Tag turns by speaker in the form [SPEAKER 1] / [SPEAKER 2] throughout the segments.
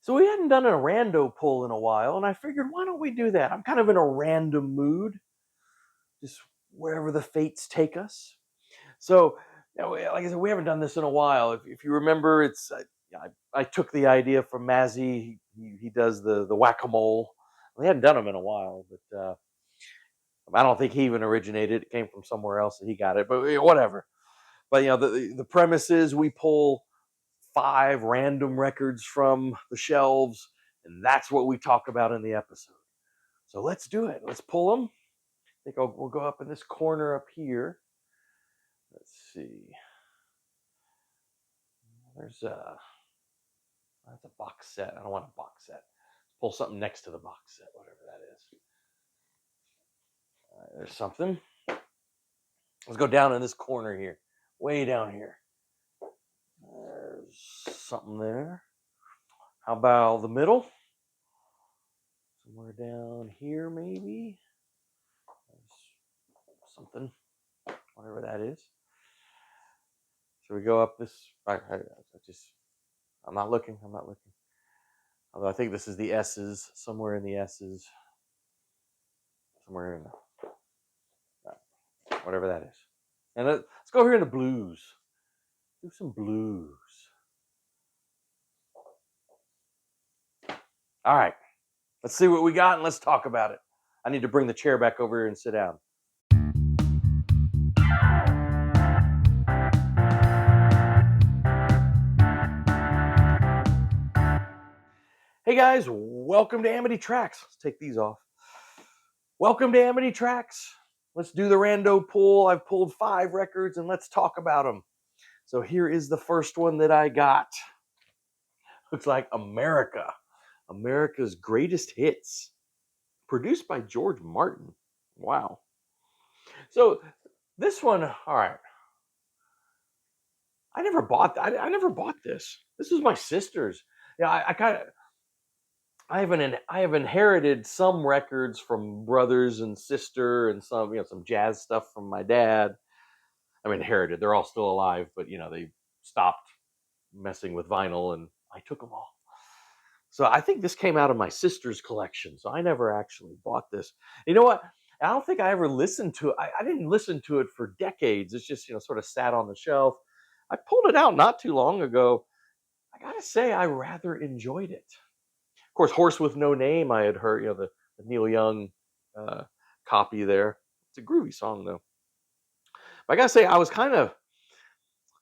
[SPEAKER 1] So we hadn't done a rando pull in a while, and I figured, why don't we do that? I'm kind of in a random mood, just wherever the fates take us. So, like I said, we haven't done this in a while. If you remember, I took the idea from Mazzy. He does the whack a mole. We hadn't done them in a while, but I don't think he even originated. It came from somewhere else, and he got it. But whatever. But the premise is we pull 5 random records from the shelves, and that's what we talk about in the episode. So let's do it. Let's pull them. I think we'll go up in this corner up here. Let's see. There's that's a box set. I don't want a box set. Pull something next to the box set, whatever that is. All right, there's something. Let's go down in this corner here, way down here. There's something there. How about the middle? Somewhere down here, maybe. There's something, whatever that is. Should we go up this? I'm not looking. Although I think this is the S's, somewhere in the S's. Somewhere in whatever that is. And let's go here in the blues. Do some blues. All right. Let's see what we got and let's talk about it. I need to bring the chair back over here and sit down. Hey guys, welcome to Amity Tracks. Let's take these off. Welcome to Amity Tracks. Let's do the rando pull. I've pulled 5 records and let's talk about them. So here is the first one that I got. Looks like America's Greatest Hits. Produced by George Martin. Wow. So this one, all right. I never bought this. This was my sister's. Yeah, I have inherited some records from brothers and sister and some jazz stuff from my dad. I mean, inherited. They're all still alive, but they stopped messing with vinyl and I took them all. So I think this came out of my sister's collection. So I never actually bought this. You know what? I don't think I ever listened to it. I didn't listen to it for decades. It's just, sort of sat on the shelf. I pulled it out not too long ago. I got to say, I rather enjoyed it. Of course, Horse with No Name, I had heard, the Neil Young copy there. It's a groovy song, though. But I got to say, I was kind of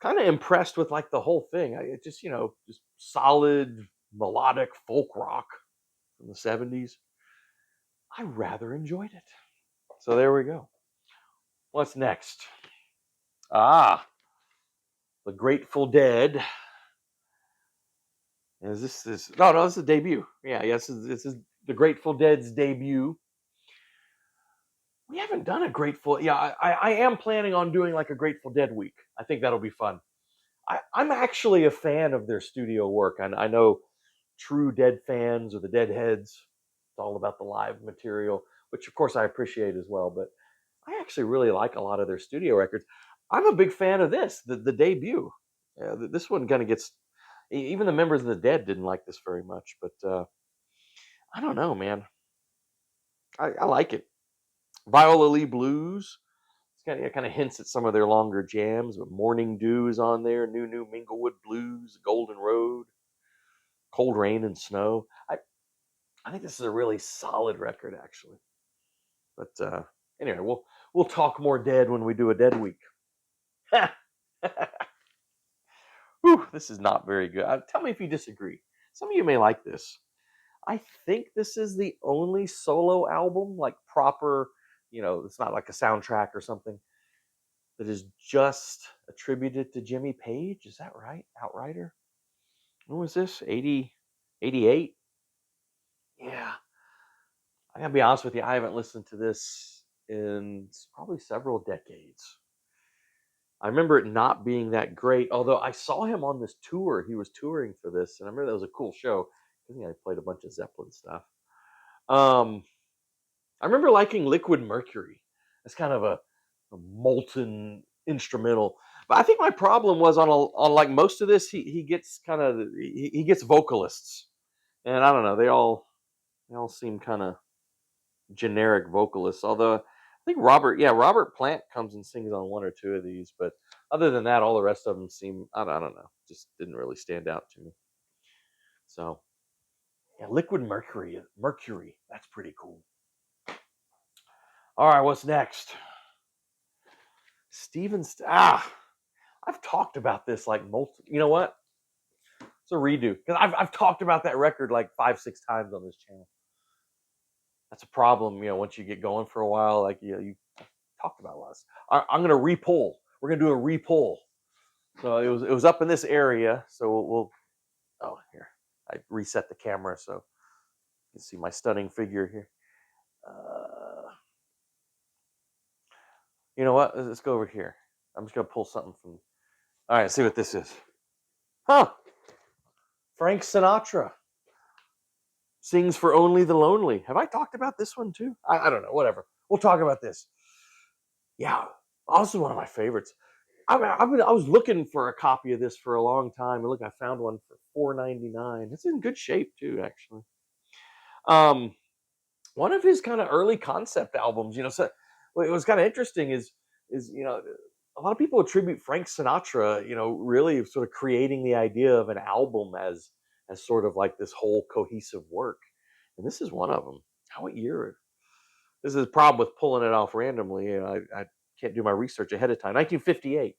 [SPEAKER 1] impressed with like the whole thing. It just, just solid melodic folk rock from the 70s. I rather enjoyed it. So there we go. What's next? The Grateful Dead. Is this? No, this is a debut. Yeah, yes, this is the Grateful Dead's debut. We haven't done a Grateful. Yeah, I am planning on doing like a Grateful Dead week. I think that'll be fun. I'm actually a fan of their studio work. I know true Dead fans or the Deadheads. It's all about the live material, which of course I appreciate as well. But I actually really like a lot of their studio records. I'm a big fan of this, the debut. This one kind of gets. Even the members of the Dead didn't like this very much, but I don't know, man. I like it. Viola Lee Blues. It kind of hints at some of their longer jams. But Morning Dew is on there. New Minglewood Blues, Golden Road, Cold Rain and Snow. I think this is a really solid record, actually. But anyway, we'll talk more Dead when we do a Dead week. Whew, this is not very good. Tell me if you disagree. Some of you may like this. I think this is the only solo album, like proper, it's not like a soundtrack or something, that is just attributed to Jimmy Page. Is that right? Outrider? When was this? 80, 88? Yeah. I gotta be honest with you, I haven't listened to this in probably several decades. I remember it not being that great, although I saw him on this tour. He was touring for this, and I remember that was a cool show. I think I played a bunch of Zeppelin stuff. I remember liking Liquid Mercury. It's kind of a molten instrumental. But I think my problem was on like most of this, he gets vocalists. And I don't know, they all seem kind of generic vocalists. Although I think Robert Plant comes and sings on one or two of these, but other than that, all the rest of them seem I don't know, just didn't really stand out to me. So yeah, Liquid Mercury, that's pretty cool. All right, what's next? I've talked about this like multiple. You know what? It's a redo because I've talked about that record like 5-6 times on this channel. That's a problem, once you get going for a while, like you talked about less. I'm gonna repull. We're gonna do a repull. So it was up in this area. So we'll oh here I reset the camera so you can see my stunning figure here. You know what? Let's go over here. I'm just gonna pull something from. All right, see what this is. Huh? Frank Sinatra sings for Only the Lonely. Have I talked about this one too? I don't know. Whatever. We'll talk about this. Yeah, also one of my favorites. I was looking for a copy of this for a long time, and look, I found one for $4.99. It's in good shape too, actually. Um, One of his kind of early concept albums. So what was kind of interesting is a lot of people attribute Frank Sinatra, really sort of creating the idea of an album as sort of like this whole cohesive work, and this is one of them. What year? This is a problem with pulling it off randomly. I can't do my research ahead of time. 1958.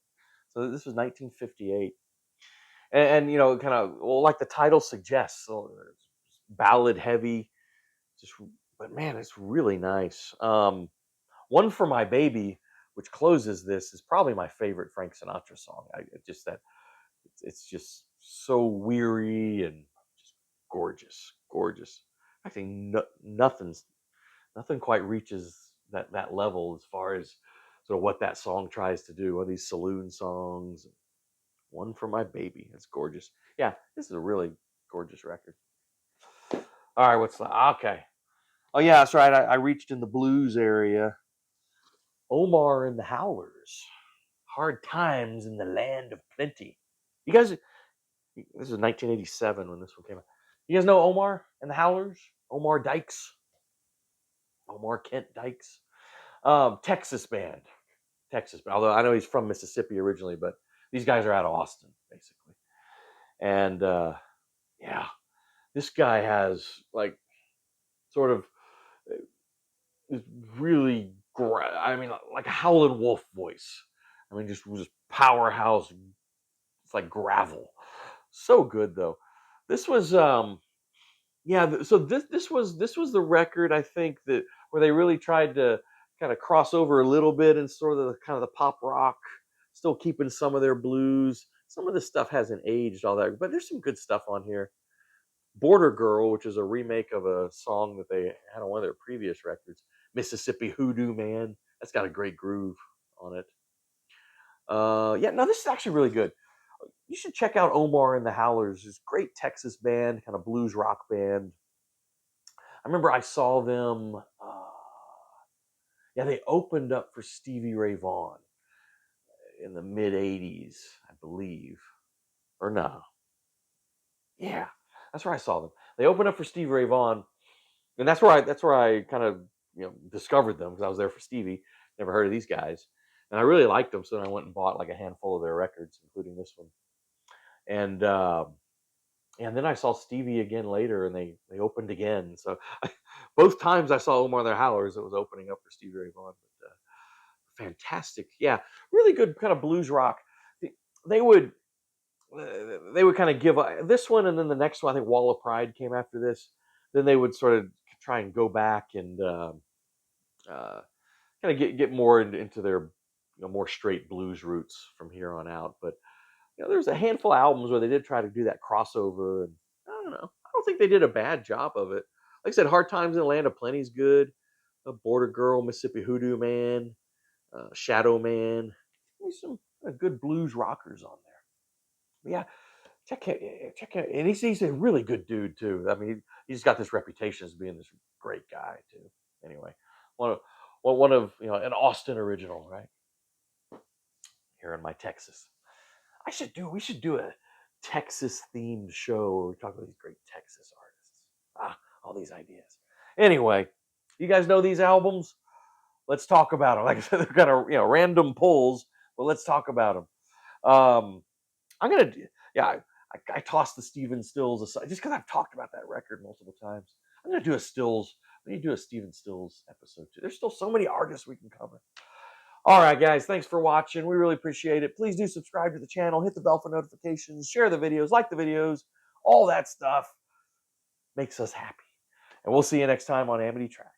[SPEAKER 1] So this was 1958, and kind of well, like the title suggests, so ballad heavy. Just, but man, it's really nice. One for My Baby, which closes this, is probably my favorite Frank Sinatra song. Just that it's just so weary and just gorgeous, gorgeous. I think nothing quite reaches that level as far as sort of what that song tries to do. One of these saloon songs. One for My Baby. It's gorgeous. Yeah, this is a really gorgeous record. All right, what's the okay? Oh yeah, that's right. I reached in the blues area. Omar and the Howlers. Hard Times in the Land of Plenty. You guys, this is 1987 when this one came out. You guys know Omar and the Howlers? Omar Dykes, Omar Kent Dykes, Texas band, Texas. Although I know he's from Mississippi originally, but these guys are out of Austin basically. And yeah, this guy has like sort of is really I mean, like a howling wolf voice. I mean, just powerhouse. It's like gravel. So good though. This was yeah. So this was the record I think that where they really tried to kind of cross over a little bit and sort of the kind of the pop rock, still keeping some of their blues. Some of this stuff hasn't aged all that, but there's some good stuff on here. Border Girl, which is a remake of a song that they had on one of their previous records, Mississippi Hoodoo Man. That's got a great groove on it. Yeah, no, this is actually really good. You should check out Omar and the Howlers. This great Texas band, kind of blues rock band. I remember I saw them. Yeah, they opened up for Stevie Ray Vaughan in the mid '80s, I believe, or no? Yeah, that's where I saw them. They opened up for Stevie Ray Vaughan, and that's where I kind of discovered them because I was there for Stevie. Never heard of these guys, and I really liked them, so then I went and bought like a handful of their records, including this one. And and then I saw Stevie again later, and they opened again. So both times I saw Omar and the Howlers, it was opening up for Stevie Ray Vaughan. But fantastic, yeah, really good kind of blues rock. They would they would kind of give this one, and then the next one. I think Wall of Pride came after this. Then they would sort of try and go back and uh, kind of get more into their more straight blues roots from here on out. But there's a handful of albums where they did try to do that crossover, and I don't know. I don't think they did a bad job of it. Like I said, Hard Times in the Land of Plenty is good. Border Girl, Mississippi Hoodoo Man, Shadow Man. There's some good blues rockers on there. But yeah, check out, and he's a really good dude too. I mean, he's got this reputation as being this great guy too. Anyway, one of an Austin original, right here in my Texas. We should do a Texas themed show where we talk about these great Texas artists. these ideas. Anyway, you guys know these albums? Let's talk about them. Like I said, they're kind of random pulls, but let's talk about them. I'm gonna do, yeah. I tossed the Stephen Stills aside just because I've talked about that record multiple times. I'm gonna do a Stills. We need to do a Stephen Stills episode too. There's still so many artists we can cover. All right, guys, thanks for watching. We really appreciate it. Please do subscribe to the channel, hit the bell for notifications, share the videos, like the videos, all that stuff makes us happy. And we'll see you next time on Amity Tracks.